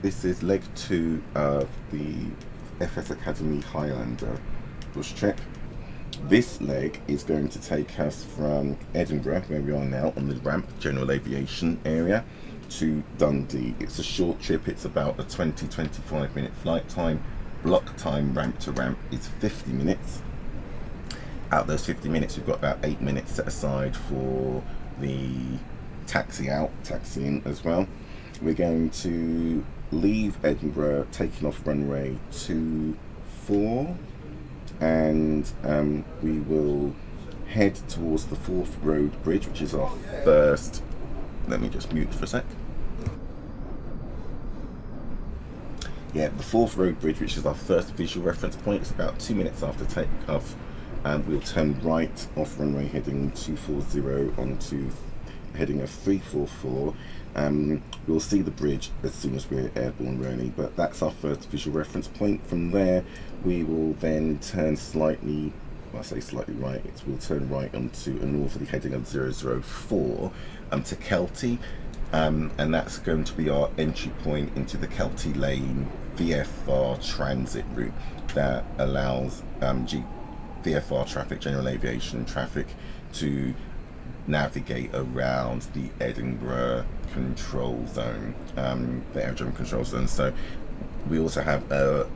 This is leg 2 of the FS Academy Highlander bush trip. This leg is going to take us from Edinburgh, where we are now on the ramp, general aviation area, to Dundee. It's a short trip, it's about a 20-25 minute flight time. Block time ramp to ramp is 50 minutes. Out of those 50 minutes, we've got about 8 minutes set aside for the taxiing as well. We're going to leave Edinburgh, taking off runway 24, and we will head towards the Forth Road Bridge, which is our first. Let me just mute for a sec. Yeah, the Forth Road Bridge, which is our first visual reference point. It's about 2 minutes after takeoff, and we'll turn right off runway heading 240 onto heading of 344. We'll see the bridge as soon as we're airborne, really, but that's our first visual reference point. From there, we will then turn slightly, well, I say slightly right, we'll turn right onto a northerly heading of 004 to Kelty, and that's going to be our entry point into the Kelty Lane VFR transit route that allows VFR traffic, general aviation traffic, to navigate around the Edinburgh control zone, the aerodrome control zone. So we also have a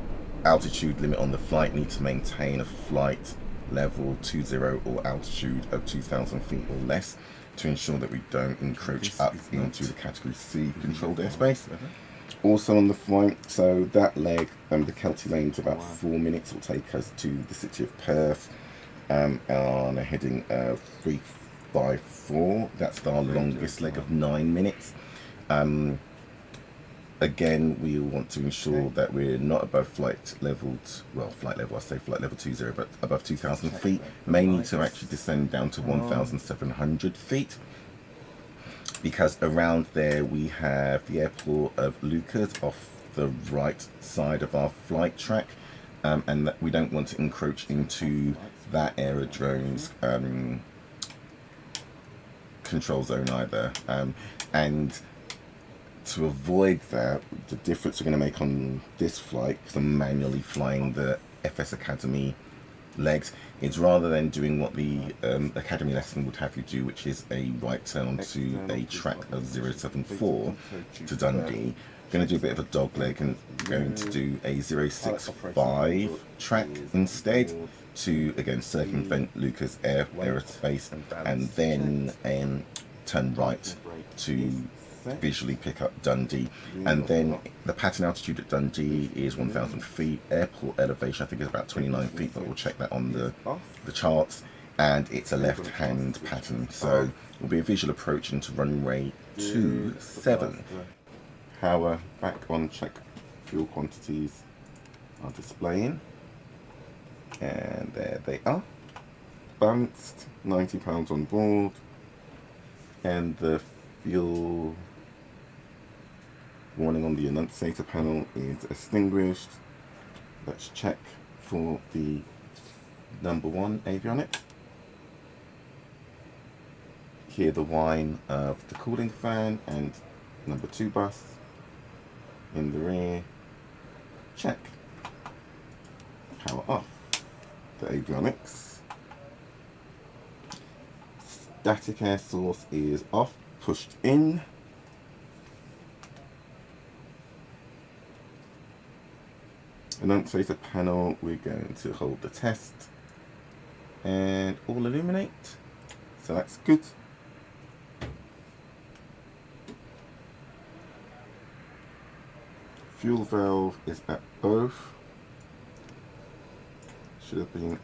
altitude limit on the flight, need to maintain a flight level 20 or altitude of 2,000 feet or less to ensure that we don't encroach up into the category C controlled airspace. Also on the flight, so that leg, the Kelty Lane, is about 4 minutes, will take us to the city of Perth on a heading of 354. That's our longest leg of 9 minutes. Again, we want to ensure that we're not above flight level 20, but above 2,000 feet. May need to actually descend down to 1,700 feet, because around there we have the airport of Lucas off the right side of our flight track, and that we don't want to encroach into that aerodrome's control zone either. And to avoid that, the difference we're going to make on this flight, because I'm manually flying the FS Academy legs, is rather than doing what the Academy lesson would have you do, which is a right turn onto a track of 074 to Dundee, I'm going to do a bit of a dog leg and going to do a 065 track instead to, again, circumvent Lucas Aerospace, and then turn right to visually pick up Dundee. And then the pattern altitude at Dundee is 1,000 feet. Airport elevation, I think, is about 29 feet, but we'll check that on the charts. And it's a left-hand pattern, so it will be a visual approach into runway 27. Power back on, check fuel quantities are displaying, and there they are. Balanced, 90 pounds on board, and the fuel warning on the annunciator panel is extinguished. Let's check for the number 1 avionic. Hear the whine of the cooling fan, and number 2 bus in the rear. Check. Power off. The avionics. Static air source is off, pushed in. Annunciator panel, we're going to hold the test and all illuminate, so that's good. Fuel valve is at both, should have been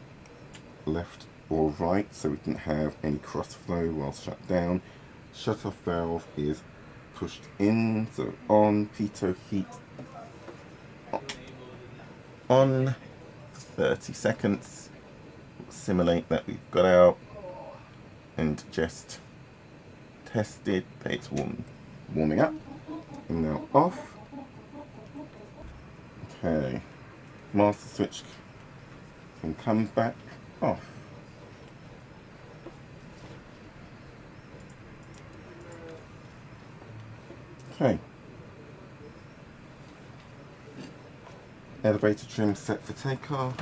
left or right so we didn't have any cross flow while shut down. Shut off valve is pushed in, so on. pitot heat on 30 seconds. We'll simulate that we've got out and just tested that it's warming up. And now off. Okay, master switch can come back off. Okay, Elevator trim set for takeoff.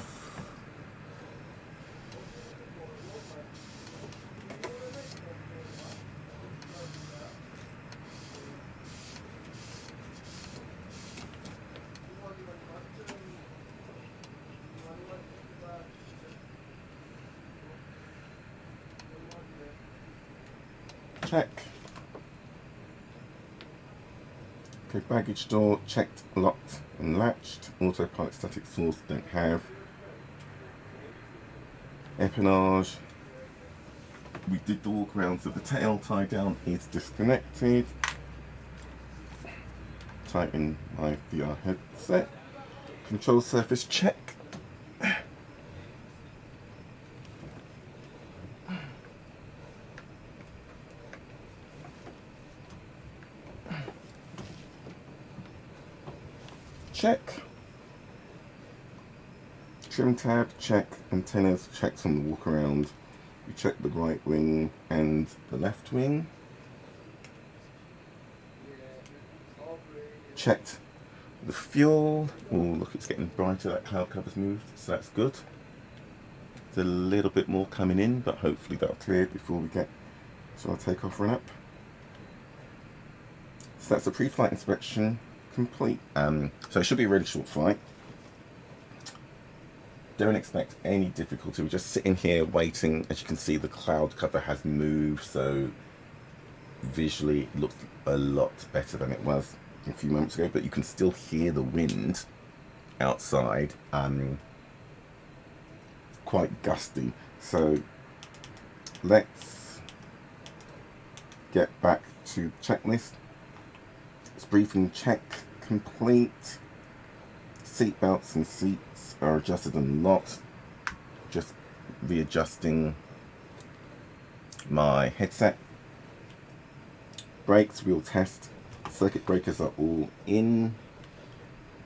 Check. Okay, baggage door checked, locked and latched. Autopilot static source don't have. Empennage. We did the walk around, so the tail tie down is disconnected. Tighten my VR headset. Control surface check. Check. Trim tab, check. Antennas, checks on the walk around. We check the right wing and the left wing. Checked the fuel. Oh, look, it's getting brighter. That cloud cover's moved, so that's good. There's a little bit more coming in, but hopefully that'll clear before we get to our takeoff run up. So that's a pre-flight inspection complete. So it should be a really short flight. Don't expect any difficulty. We're just sitting here waiting. As you can see, the cloud cover has moved, so visually it looks a lot better than it was a few moments ago, but you can still hear the wind outside. Quite gusty. So let's get back to the checklist. Briefing check complete. Seat belts and seats are adjusted and locked. Just readjusting my headset. Brakes, wheel test. Circuit breakers are all in.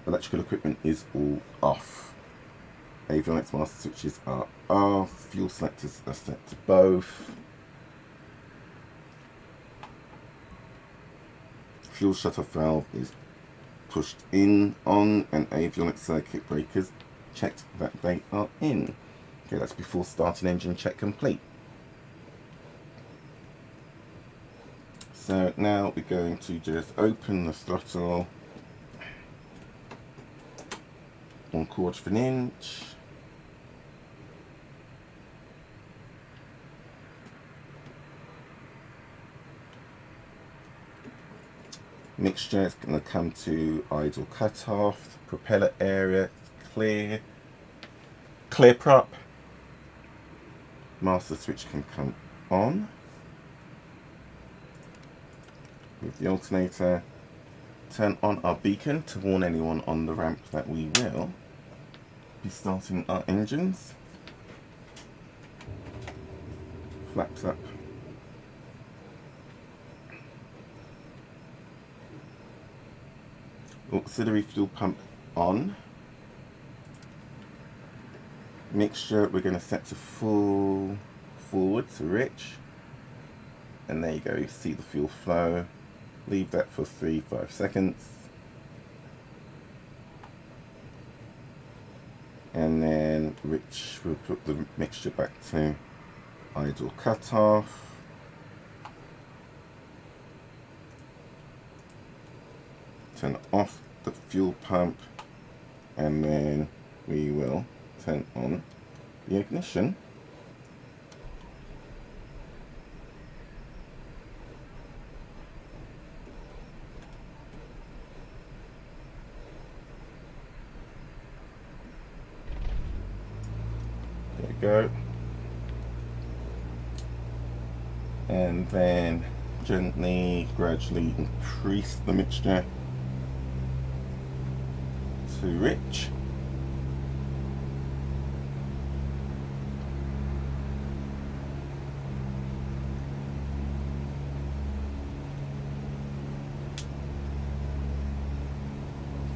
Electrical equipment is all off. Avionics master switches are off. Fuel selectors are set to both. Fuel shutoff valve is pushed in, on, and avionics circuit breakers checked that they are in. Okay, that's before starting engine check complete. So now we're going to just open the throttle 1/4 of an inch. Mixture is going to come to idle cutoff. Propeller area clear. Clear prop. Master switch can come on. With the alternator. Turn on our beacon to warn anyone on the ramp that we will be starting our engines. Flaps up. Auxiliary fuel pump on. Mixture we're going to set to full forward to rich, and there you go, you see the fuel flow. Leave that for 3-5 seconds, and then rich, we'll put the mixture back to idle cutoff. Turn off the fuel pump, and then we will turn on the ignition. There we go. And then gently, gradually increase the mixture to rich.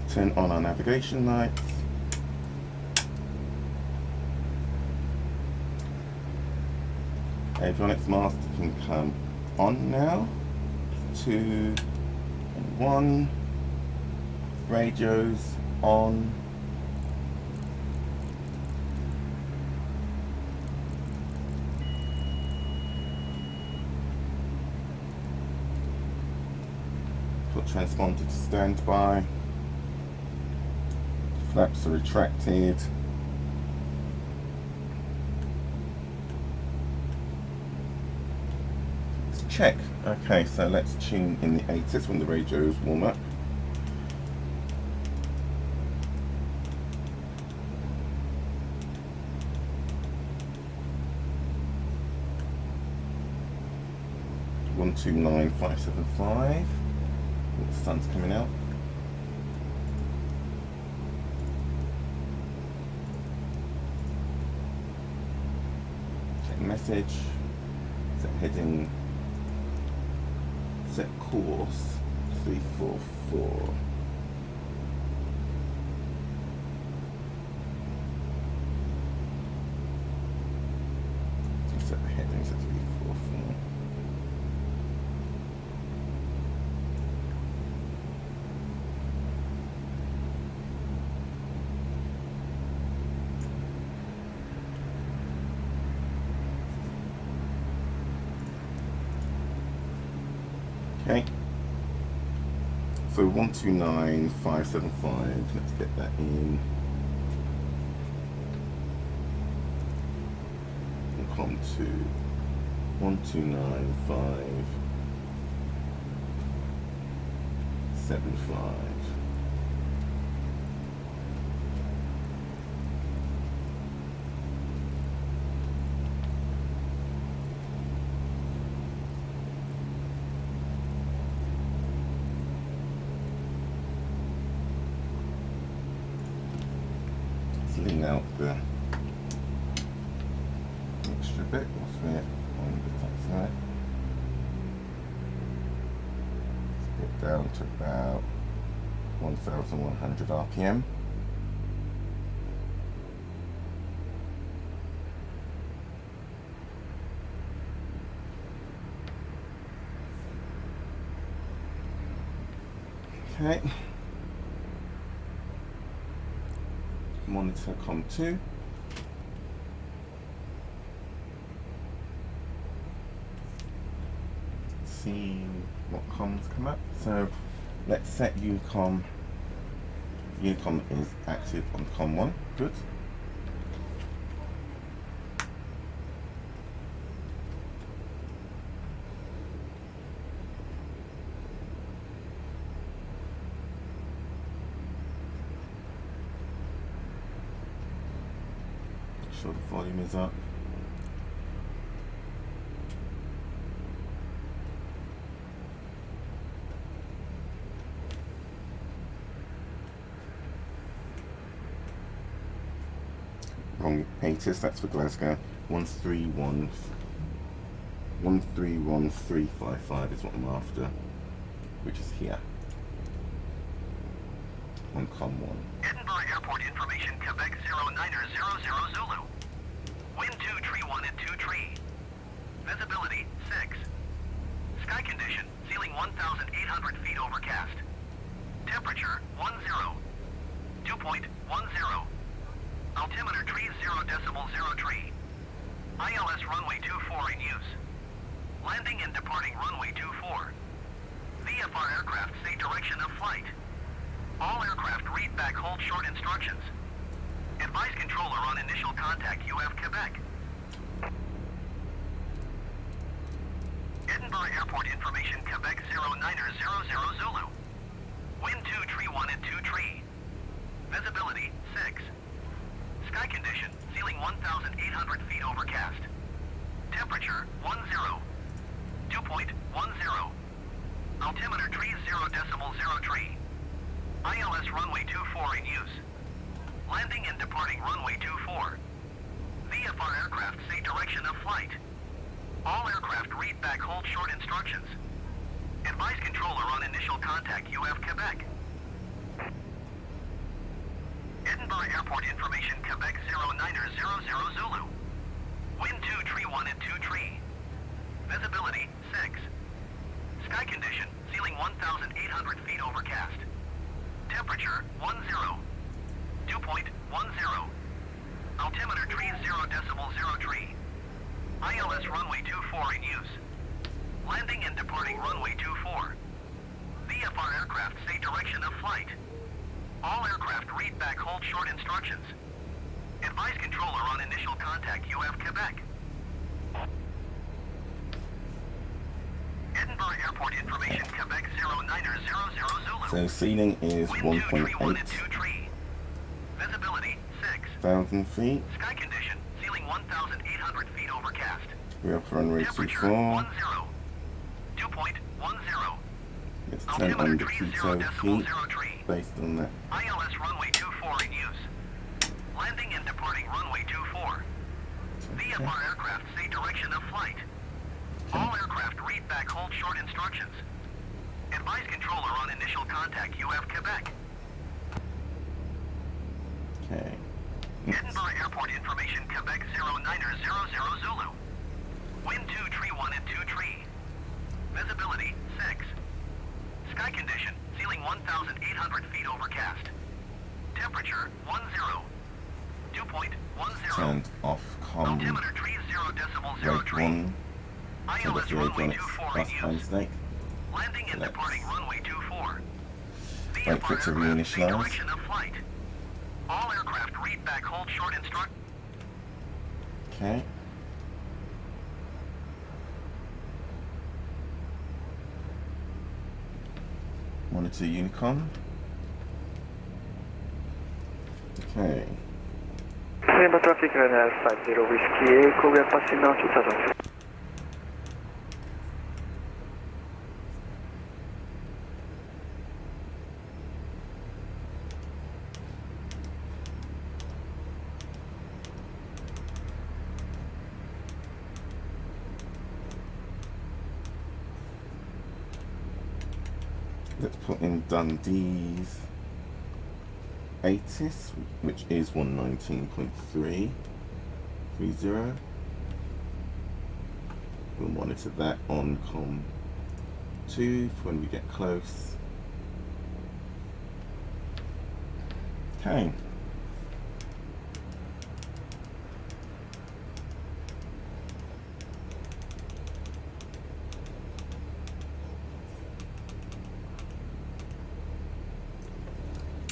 Turn on our navigation lights. Avionics master can come on now. 2 and 1. Radios on. got transponder to standby. Flaps are retracted. Let's check. Okay, so let's tune in the ATIS when the radios warm up. One 29575. The sun's coming out. Check message. Set heading. Set course 344. Set the headings at 344. Okay, so 129575, let's get that in. And COM 2, 129575. Lean out the extra bit, what's that on the top side. Let's get down to about 1100 RPM. Okay. Monitor COM 2. See what comms come up. So let's set Unicom. Unicom is active on COM 1. Good. Sure the volume is up. Wrong ATIS, that's for Glasgow. 131355 is what I'm after, which is here on COM 1. Edinburgh Airport information, Quebec 0900 Zulu. Wind 2, tree 1 at 2 tree. Visibility 6. Sky condition, ceiling 1,800 feet overcast. Temperature 10. Dew point 10. Altimeter tree 0.0 ILS runway 24 in use. Landing and departing runway 24. VFR aircraft say direction of flight. All aircraft read back hold short instructions. Advise controller on initial contact UF Quebec. Edinburgh Airport information, Quebec 0900 Zulu. Wind 2, tree 1 at 2 tree. Visibility 6. Sky condition, ceiling 1,800 feet overcast. Temperature 10. Dew point 10. Altimeter tree 0.0 ILS runway 24 in use. Landing and departing runway 24. VFR aircraft say direction of flight. All aircraft read back hold short instructions. Advise controller on initial contact UF Quebec. Edinburgh Airport information, Quebec 0900 Zulu. Wind 2, tree 1 at 2 tree. Visibility 6. Sky condition, ceiling 1,800 feet overcast. Temperature 10. Dew point 10. Altimeter tree 0.0 ILS runway 24 in use. Landing and departing runway 24. VFR aircraft say direction of flight. All aircraft read back hold short instructions. Advise controller on initial contact UF Quebec. Edinburgh Airport information Quebec 0900 Zulu. So ceiling is Wind 231 and 1.8 2 tree. Visibility 6. thousand feet. Sky condition ceiling 1,800 feet overcast. We're up runway Temperature 24. 10. 2.10. Let's turn on the pitot heat .0 tree. based on that. ILS runway 24 in use. Landing and departing runway 24. VFR aircraft say direction of flight. All aircraft read back hold short instructions. Advise controller on initial contact UF Quebec. Okay. Edinburgh Airport information Quebec 0900 Zulu. Wind 2 tree 1 and 2 tree. Visibility 6. Sky condition ceiling 1,800 feet overcast. Temperature 10. 2.10. Turned off Altimeter tree 0.0 rate tree. 1. So ILS that's the runway avionics 24 plus in time use. snake. Landing and Let's departing runway 24. wait for it to VFR aircraft say reinitialize. direction of flight. All aircraft read back hold short instruct. Okay. Monitor Unicon. Okay. Lima traffic runner 50 Whiskey Echo, we are passing now 2000. Let's put in Dundee's ATIS, which is 119.330. We'll monitor that on COM 2 for when we get close. Okay.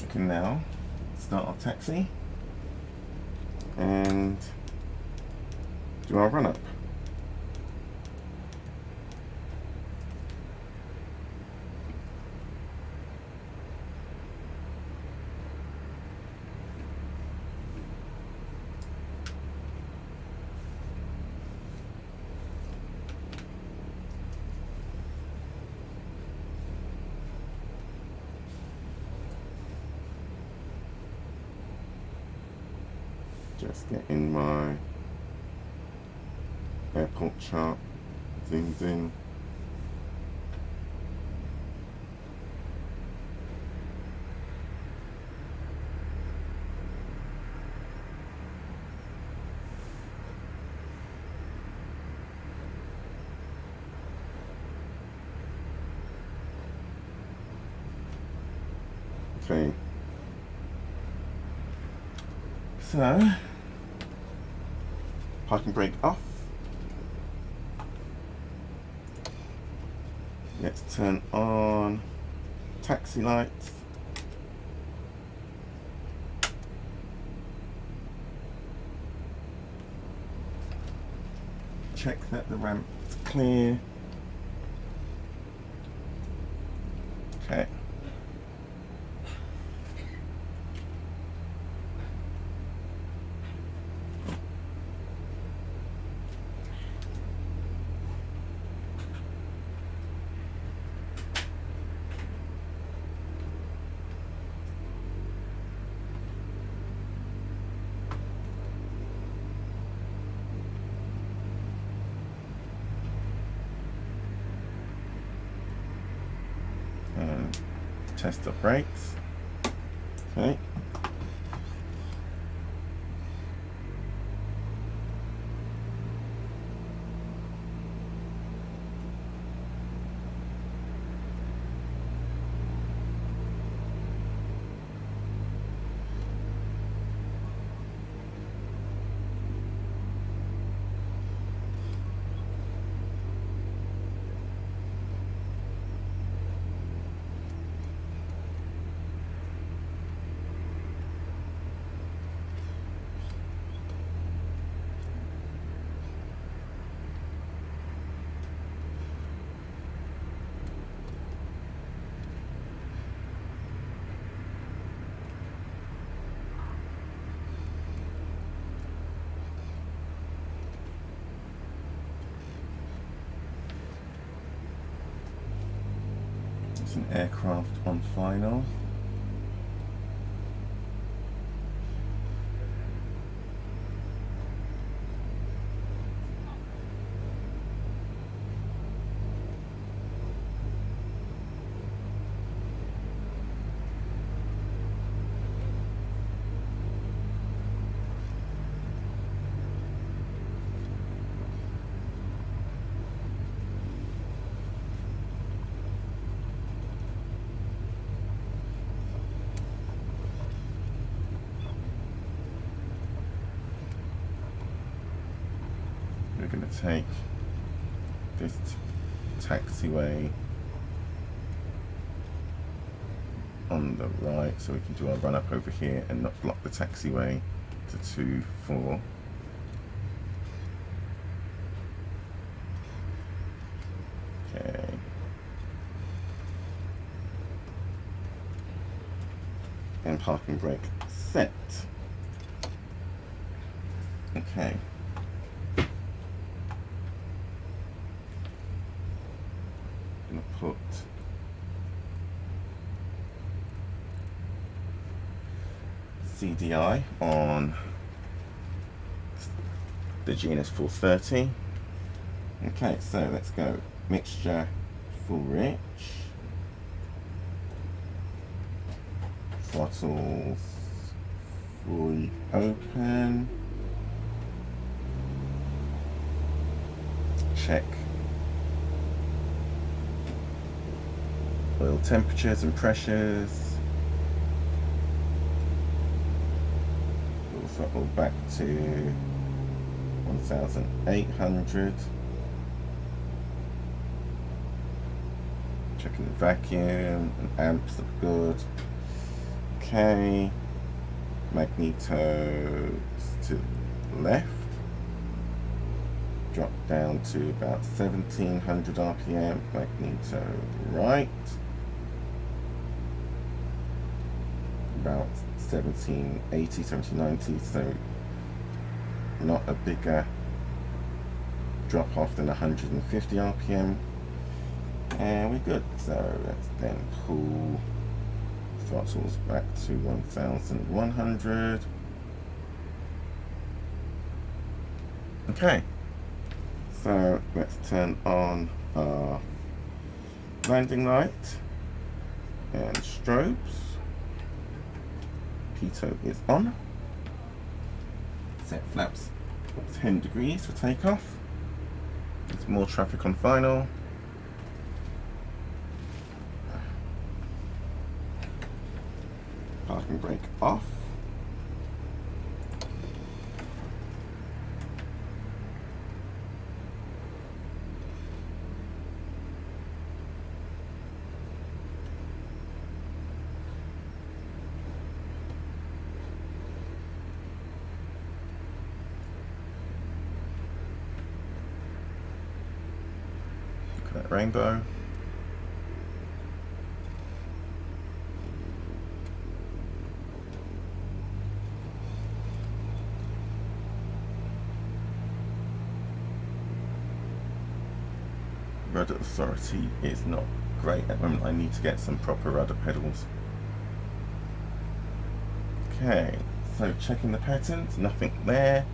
We can now start our taxi and do our run up. Just getting my airport chart zoomed in. Okay. So, parking brake off. Let's turn on taxi lights. Check that the ramp is clear. Okay. Test the brakes. Okay. It's an aircraft on final. We're going to take this taxiway on the right so we can do our run up over here and not block the taxiway to 2-4. Okay. And parking brake set. Okay. Gonna put CDI on the GNS 430. Okay, so let's go. Mixture full rich. Throttles fully open. Check oil temperatures and pressures. We'll throttle back to 1,800. Checking the vacuum and amps look good. Okay, magnetos to the left. Drop down to about 1,700 RPM. Magneto right. About 1780, 1790. So not a bigger drop off than 150 RPM. And we're good. So let's then pull throttles back to 1,100. Okay. So let's turn on our landing light and strobes. Pitot is on. Set flaps 10 degrees for takeoff. There's more traffic on final. Parking brake off. Look at that rainbow. Rudder authority is not great at the moment. I need to get some proper rudder pedals. Okay, so checking the patterns, nothing there.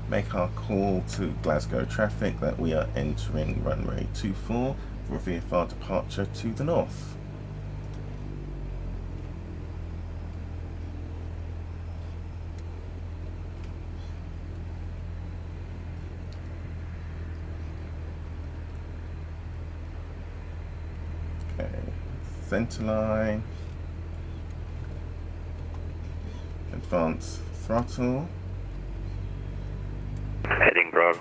Make our call to Glasgow traffic that we are entering runway 24 for a VFR departure to the north. Okay, center line, advance throttle. Edinburgh,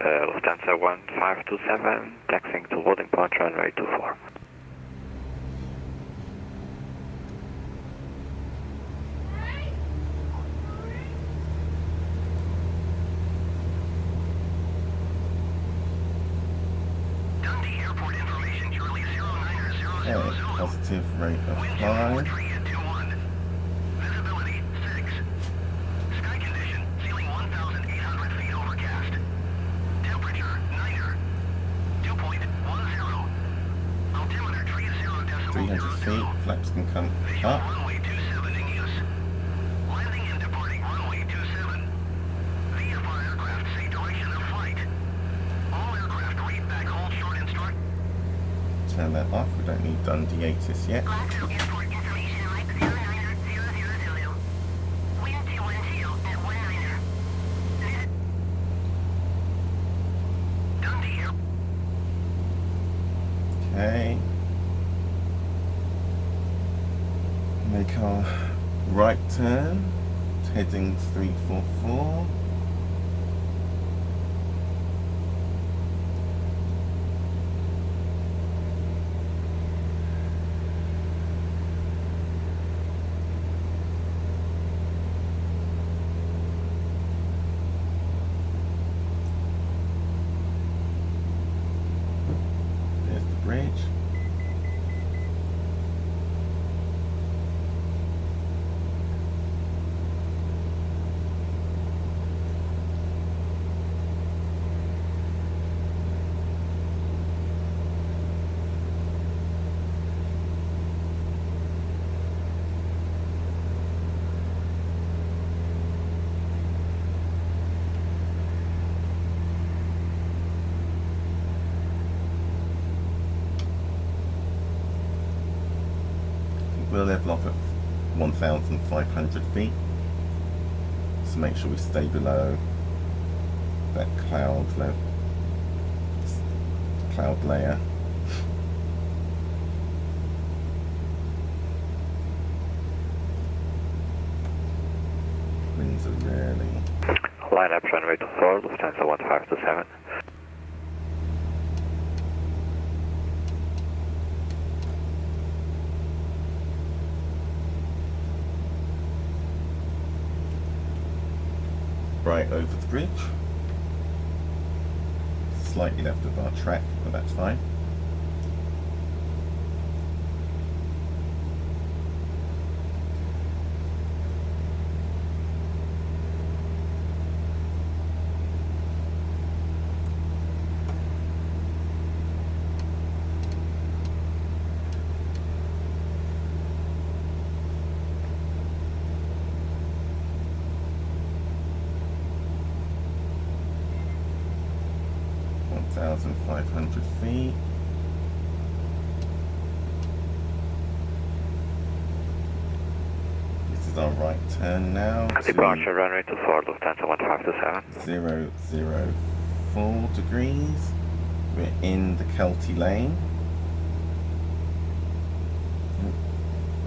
Lufthansa 1527, taxiing to loading point runway 24. Dundee Airport information, Charlie 0900 Okay, positive rate of climb. Visibility 6. Sky condition, ceiling 1,800 feet overcast. Temperature 9er. 2.10. Altimeter 30 decibels. feet, flaps can come Visual up. runway 27 in use. Landing and departing runway 27. VFR aircraft say direction of flight. All aircraft read back hold short instruct. Turn that off, we don't need Dundee ATIS yet. Glasgow Airport information Mike 09000 Zulu. Wind 210 at 19er. Dundee Air. Okay. Make our right turn, heading 344. There's the bridge. We'll level off at 1,500 feet. So make sure we stay below that cloud layer. Winds are really... Line up runway 24, Lufthansa 1527. Right over the bridge. Slightly left of our track, but that's fine. Thousand 500 feet. This is our right turn now. Departure runway 24, Lufthansa 1527. 004 degrees. We're in the Kelty lane.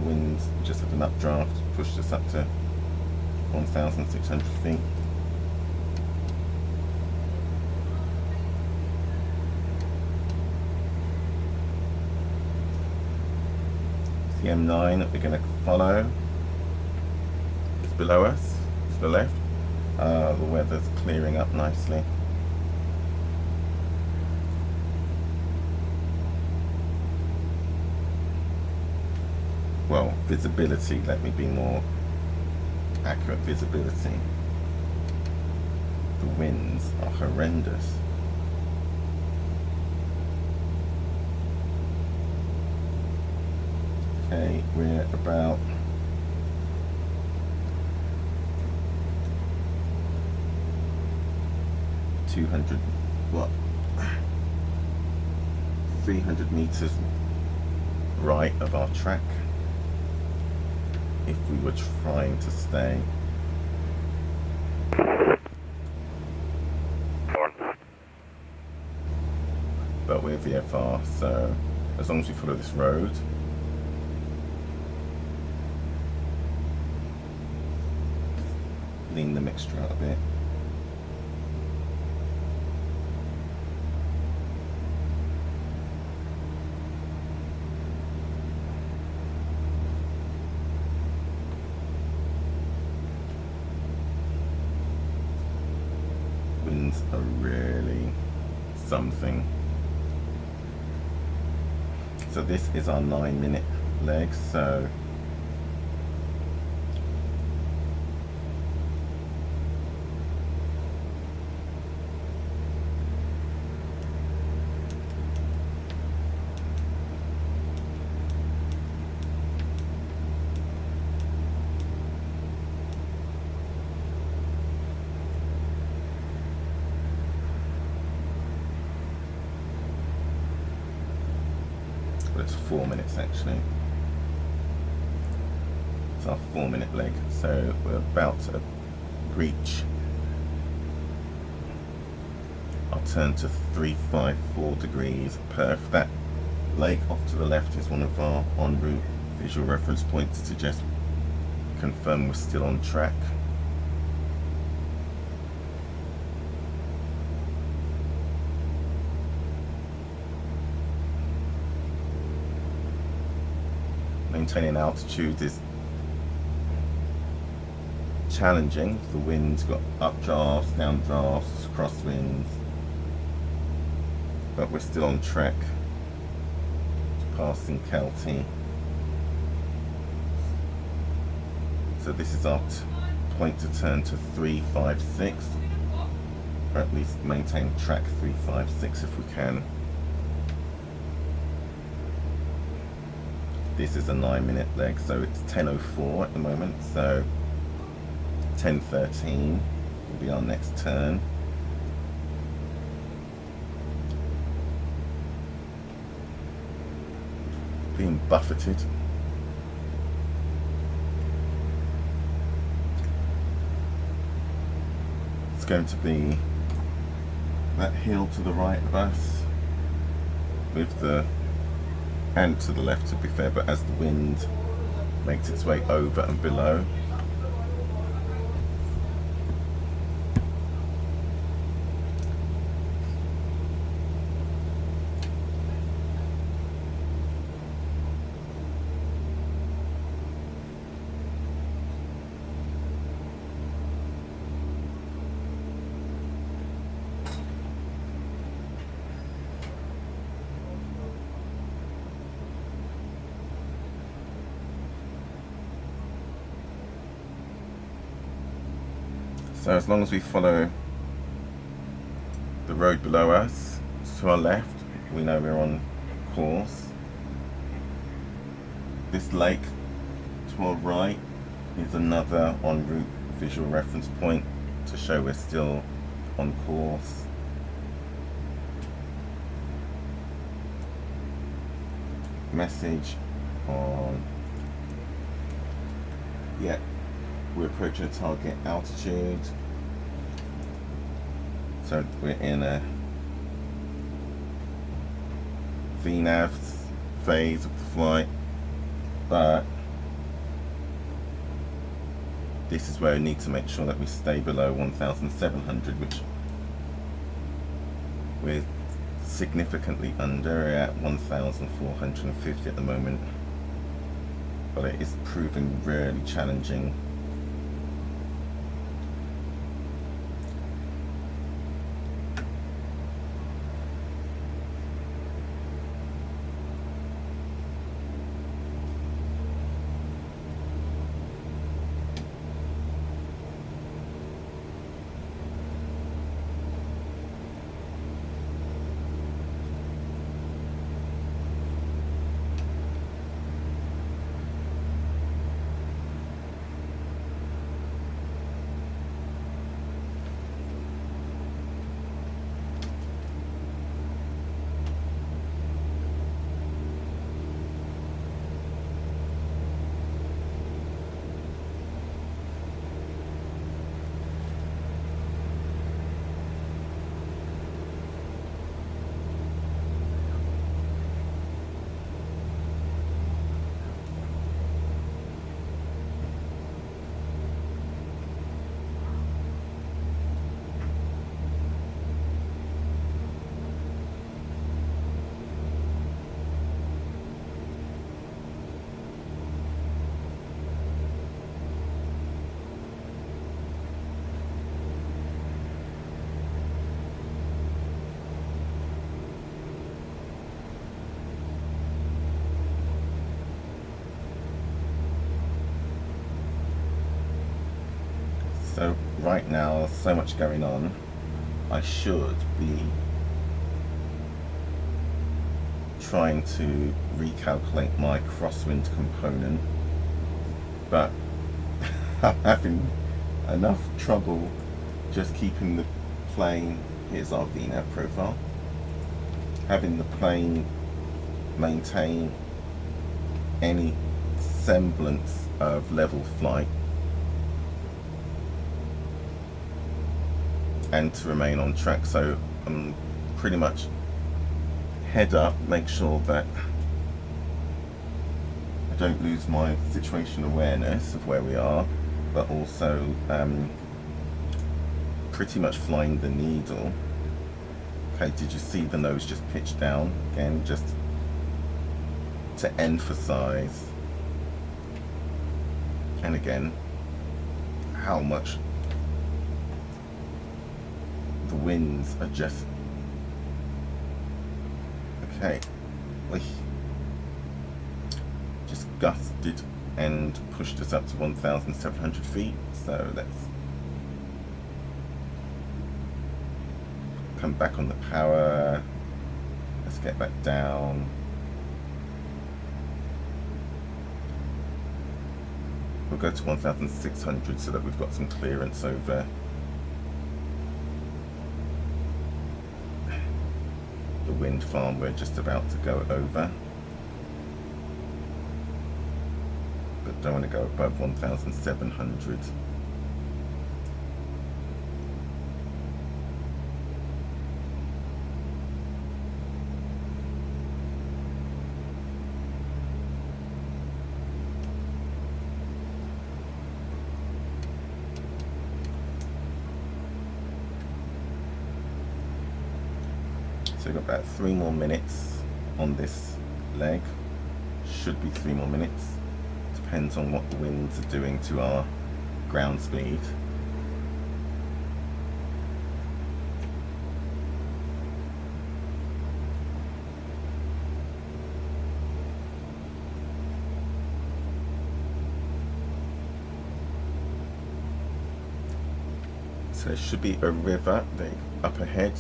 The winds just had an updraft, pushed us up to 1,600 feet. The M9 that we're going to follow is below us, to the left. The weather's clearing up nicely. Well, visibility, let me be more accurate. Visibility. The winds are horrendous. Okay, we're about 200, what? 300 meters right of our track. If we were trying to stay. But we're VFR, so as long as we follow this road. Lean the mixture out a bit. Winds are really something. So this is our 9-minute leg, so but it's 4 minutes actually. It's our 4-minute leg, so we're about to reach. I'll turn to 354 degrees. Perf. That lake off to the left is one of our en route visual reference points to just confirm we're still on track. Maintaining altitude is challenging. The wind's got updrafts, downdrafts, crosswinds, but we're still on track. Passing Kelty. So this is our point to turn to 356, or at least maintain track 356 if we can. This is a 9-minute leg, so it's 10:04 at the moment, so 10:13 will be our next turn. Being buffeted. It's going to be that hill to the right of us with the, and to the left to be fair, but as the wind makes its way over and below. So as long as we follow the road below us to our left, we know we're on course. This lake to our right is another en route visual reference point to show we're still on course. Message on, yeah, we're approaching a target altitude, so we're in a VNAV phase of the flight, but this is where we need to make sure that we stay below 1,700, which we're significantly under, at 1,450 at the moment, but it is proving really challenging. So right now, there's so much going on, I should be trying to recalculate my crosswind component, but I'm having enough trouble just keeping the plane, here's our VNAV profile, having the plane maintain any semblance of level flight and to remain on track. So pretty much head up, make sure that I don't lose my situation awareness of where we are, but also pretty much flying the needle. Okay, did you see the nose just pitch down? Again, just to emphasize, and again, how much the winds are just, okay, just gusted and pushed us up to 1,700 feet. So let's come back on the power. Let's get back down. We'll go to 1,600 so that we've got some clearance over the wind farm we're just about to go over. But don't want to go above 1,700. So we've got about 3 more minutes on this leg. Should be 3 more minutes. Depends on what the winds are doing to our ground speed. So there should be a river up ahead.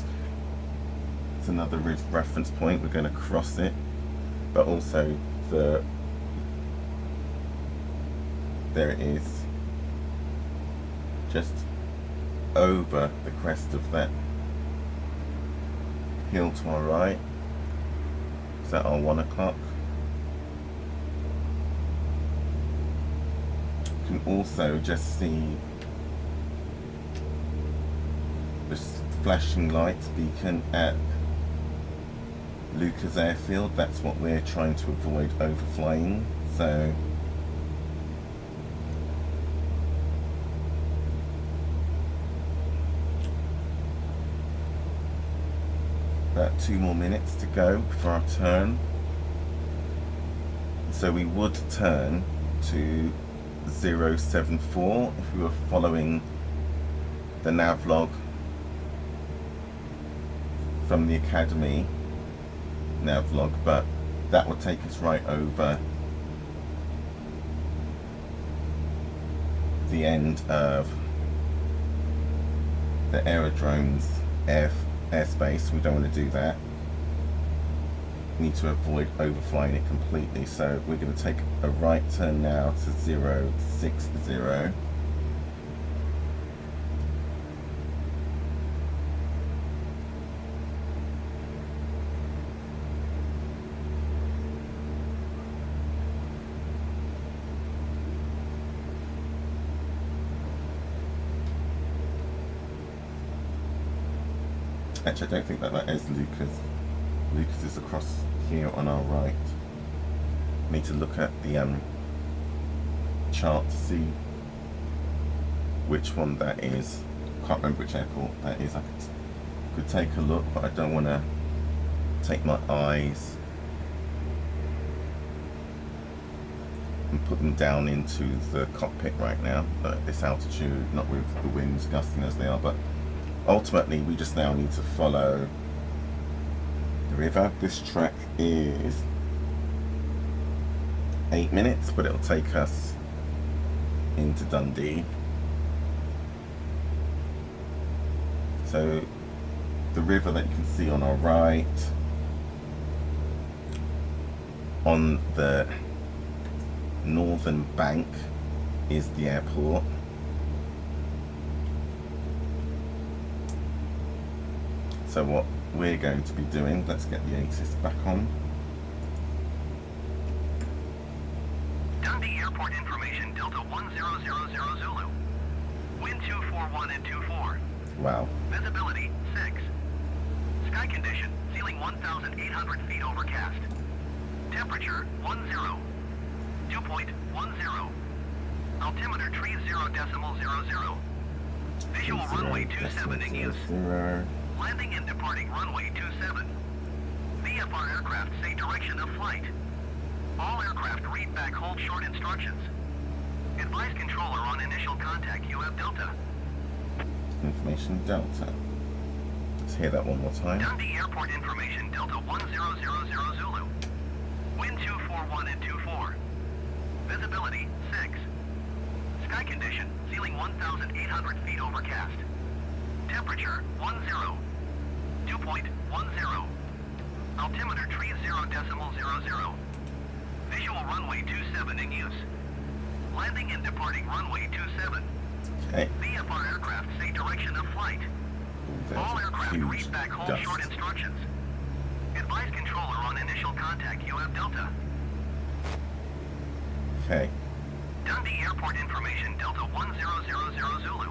It's another reference point. We're going to cross it, but also there it is, just over the crest of that hill to our right. Is that our 1 o'clock? You can also just see this flashing lights beacon at Lucas Airfield. That's what we're trying to avoid overflying. So about 2 more minutes to go for our turn. So we would turn to 074 if we were following the navlog from the Academy navlog, but that would take us right over the end of the aerodrome's airspace. We don't want to do that. We need to avoid overflying it completely. So we're going to take a right turn now to 060. Actually, I don't think that is Lucas. Lucas is across here on our right. Need to look at the chart to see which one that is. Can't remember which airport that is. I could take a look, but I don't want to take my eyes and put them down into the cockpit right now at this altitude, not with the winds gusting as they are. But ultimately, we just now need to follow the river. This track is 8 minutes, but it'll take us into Dundee. So the river that you can see on our right, on the northern bank, is the airport. So what we're going to be doing, let's get the ATIS back on. airport information, Delta 1000 Zulu. Wind 241 at 24. Wow. Visibility 6. Sky condition, ceiling 1,800 feet overcast. Temperature 10. Dew point 10. Altimeter tree 0.00. Visual runway 27 in use. Landing and departing runway 27. VFR aircraft say direction of flight. All aircraft read back hold short instructions. Advise controller on initial contact. You have Delta. Information Delta. Let's hear that one more time. Dundee Airport information, Delta 1000 Zulu. Wind 241 at 24. Visibility 6. Sky condition, ceiling 1,800 feet overcast. Temperature 10. Dew point 10. Altimeter tree 0.00. Visual runway 27 in use. Landing and departing runway 27. Okay. VFR aircraft say direction of flight. All aircraft read back hold short instructions. Advise controller on initial contact. You have Delta. Okay. Dundee Airport information, Delta 1000 Zulu.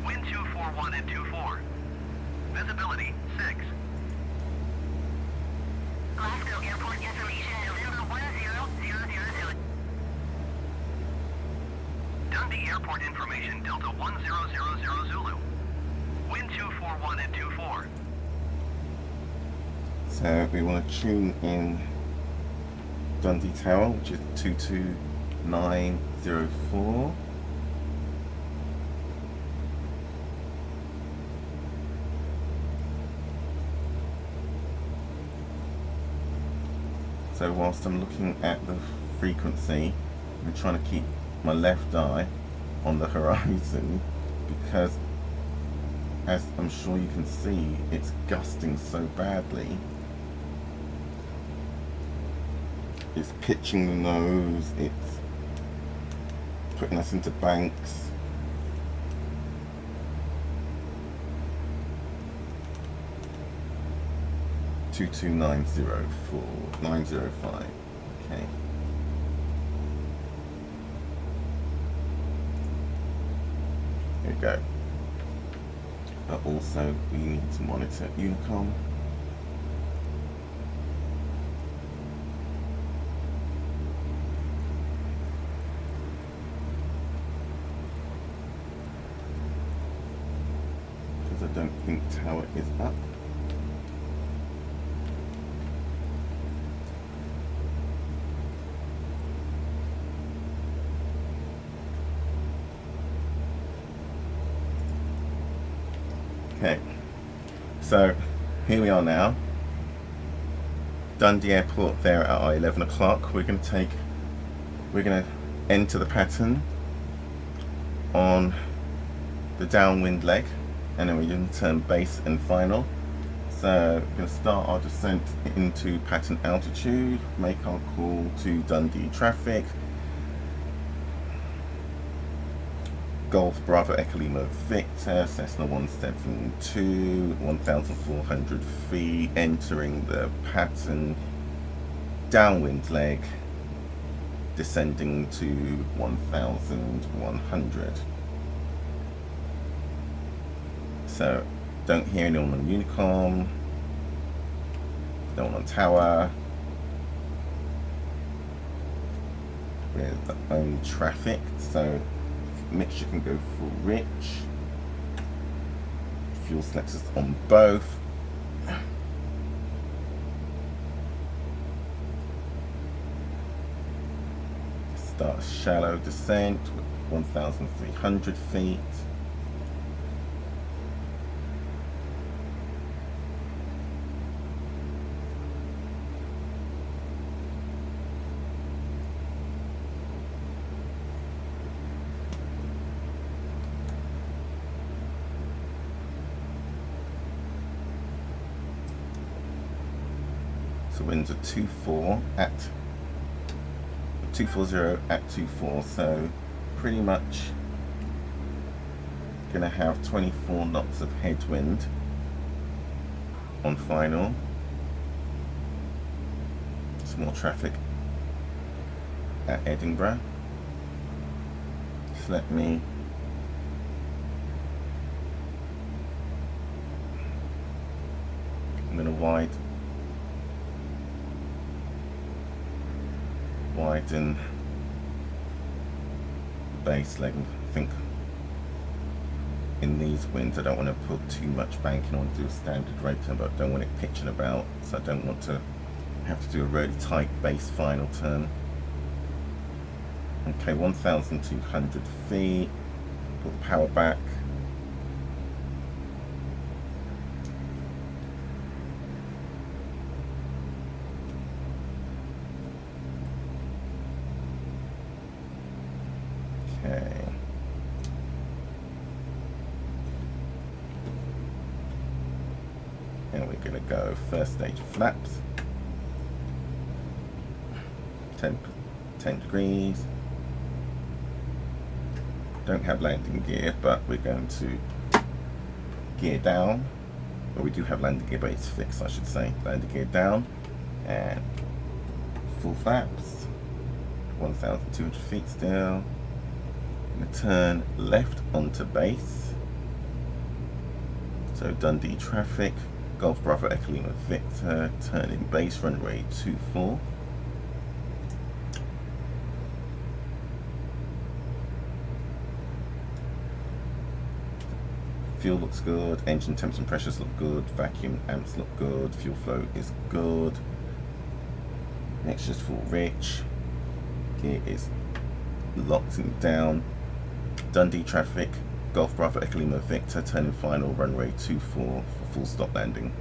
Wind 241 at 24. Visibility 6. Glasgow Airport information, November 1000. Dundee Airport information, Delta 1000 Zulu. Wind 241 at 24. So we want to tune in Dundee Tower, which is 22904. So whilst I'm looking at the frequency, I'm trying to keep my left eye on the horizon because, as I'm sure you can see, it's gusting so badly. It's pitching the nose, it's putting us into banks. Two 905. Okay. Here we go. But also we need to monitor Unicom. Because I don't think tower is up. Okay, so here we are now. Dundee Airport there at our 11 o'clock. We're going to enter the pattern on the downwind leg, and then we're going to turn base and final. So we're going to start our descent into pattern altitude, make our call to Dundee traffic. Golf Bravo Echo Lima Victor, Cessna 172, 1,400 feet, entering the pattern downwind leg, descending to 1,100. So don't hear anyone on Unicom, no one on tower. We're the only traffic, so mixture can go for rich. Fuel selectors on both. Start shallow descent with 1,300 feet. So winds are 240 at 24, so pretty much gonna have 24 knots of headwind on final. Some more traffic at Edinburgh. just let me I'm going to widen the base leg. I think in these winds I don't want to put too much banking on, do a standard rate turn, but I don't want it pitching about, so I don't want to have to do a really tight base final turn. Okay, 1,200 feet, put the power back. Okay. And we're going to go first stage of flaps. 10 degrees. Don't have landing gear, but we're going to gear down. Well, we do have landing gear, but it's fixed, I should say. Landing gear down and full flaps. 1,200 feet still. Going to turn left onto base. So Dundee traffic, Golf Bravo Echo Lima Victor, turning base runway 24. Fuel looks good, engine temps and pressures look good, vacuum amps look good, fuel flow is good, mixture's full rich, gear is locked and down. Dundee traffic, Golf Bravo Echo Lima Victor, turning final runway 24 for full stop landing.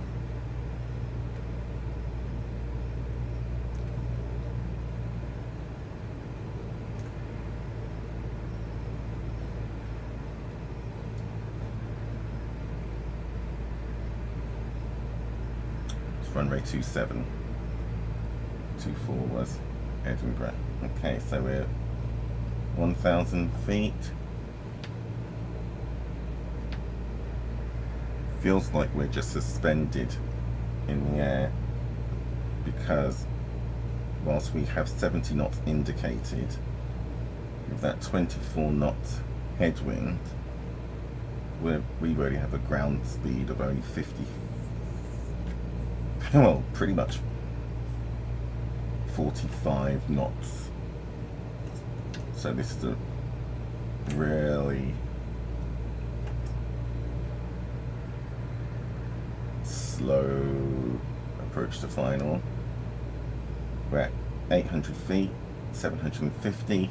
Runway 27, 24 was Edinburgh. Okay, so we're 1,000 feet. Feels like we're just suspended in the air because whilst we have 70 knots indicated, with that 24 knots headwind, we already have a ground speed of only 50. Well, pretty much 45 knots. So this is a really slow approach to final. We're at 800 feet, 750. You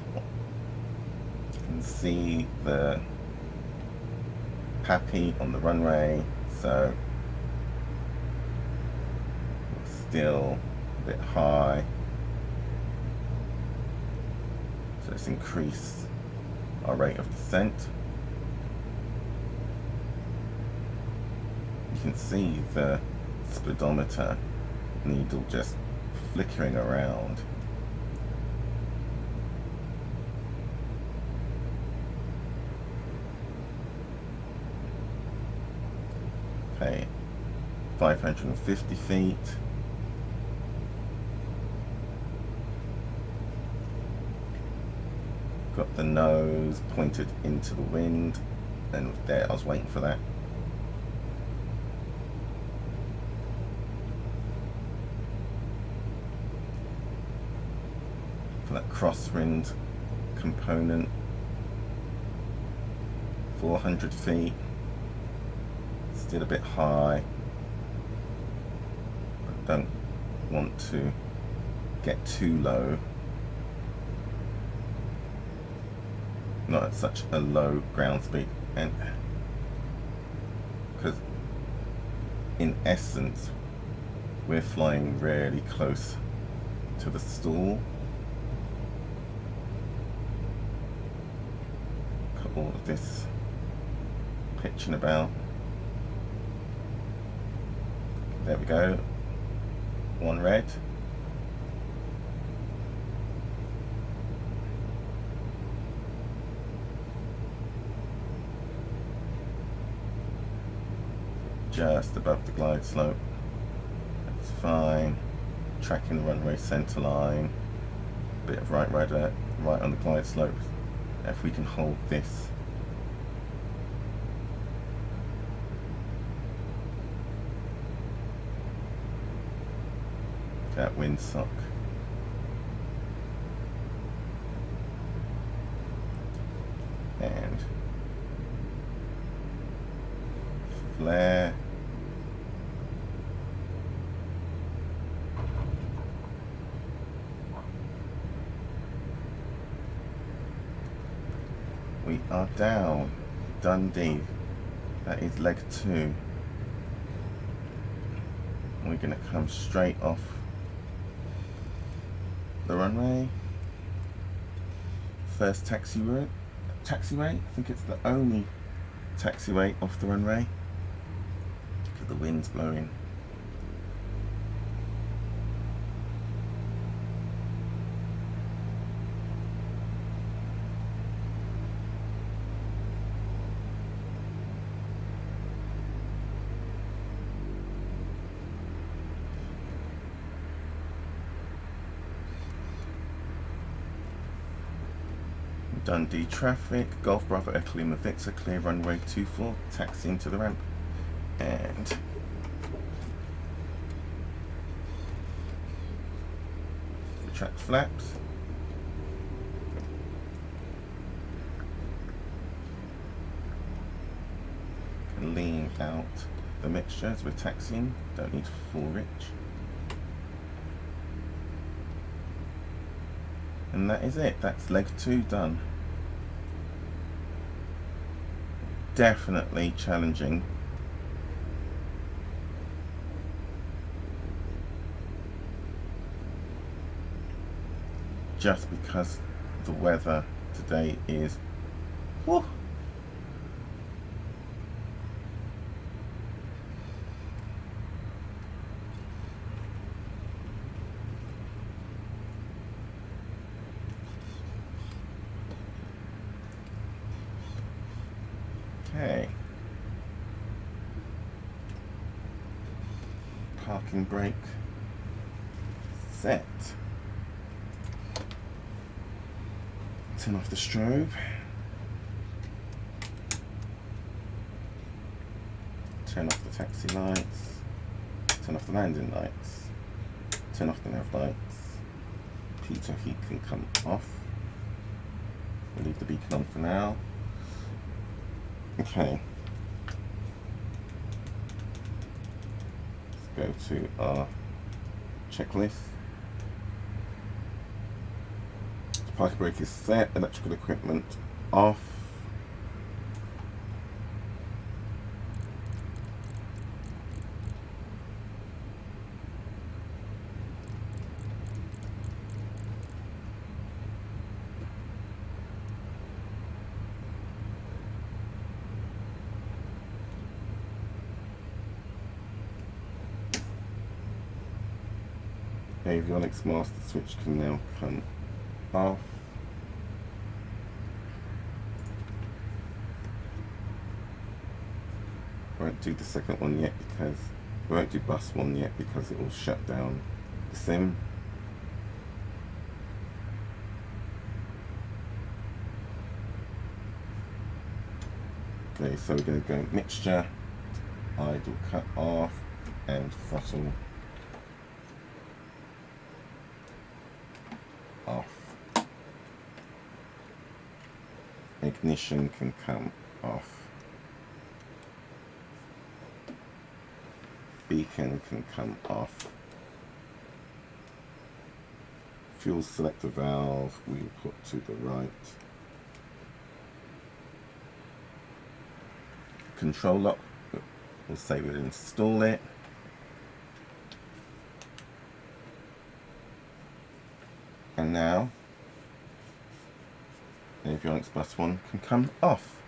can see the Pappy on the runway, so still a bit high, so let's increase our rate of descent. You can see the speedometer needle just flickering around. Okay, 550 feet. Got the nose pointed into the wind, and there, I was waiting for that. For that crosswind component. 400 feet. Still a bit high. But don't want to get too low. Not at such a low ground speed, and because in essence we're flying really close to the stall. Got all of this pitching about. There we go, one red. Just above the glide slope. That's fine. Tracking the runway center line. Bit of right on the glide slope. If we can hold this. That windsock. And flare. We are down. Dundee. That is leg 2. We're going to come straight off the runway. First taxiway. I think it's the only taxiway off the runway. Look at the winds blowing. Dundee traffic, Golf Bravo Echo Lima Victor, clear runway 24, taxi into the ramp, and retract flaps. And lean out the mixture as we're taxiing, don't need full rich. And that is it, that's leg 2 done. Definitely challenging. Just because the weather today is woo. Okay. Parking brake set. Turn off the strobe. Turn off the taxi lights. Turn off the landing lights. Turn off the nav lights. Pitot heat can come off. We'll leave the beacon on for now. Okay. Let's go to our checklist. Parking brake is set, electrical equipment off. Avionics master switch can now come off. Won't do the second one yet because we won't do bus 1 yet because it will shut down the sim. Okay, so we're going to go mixture, idle cut off, and throttle off. Ignition can come off. Beacon can come off. Fuel selector valve we put to the right. Control lock, we'll say we'll install it. And now, the avionics bus 1 can come off.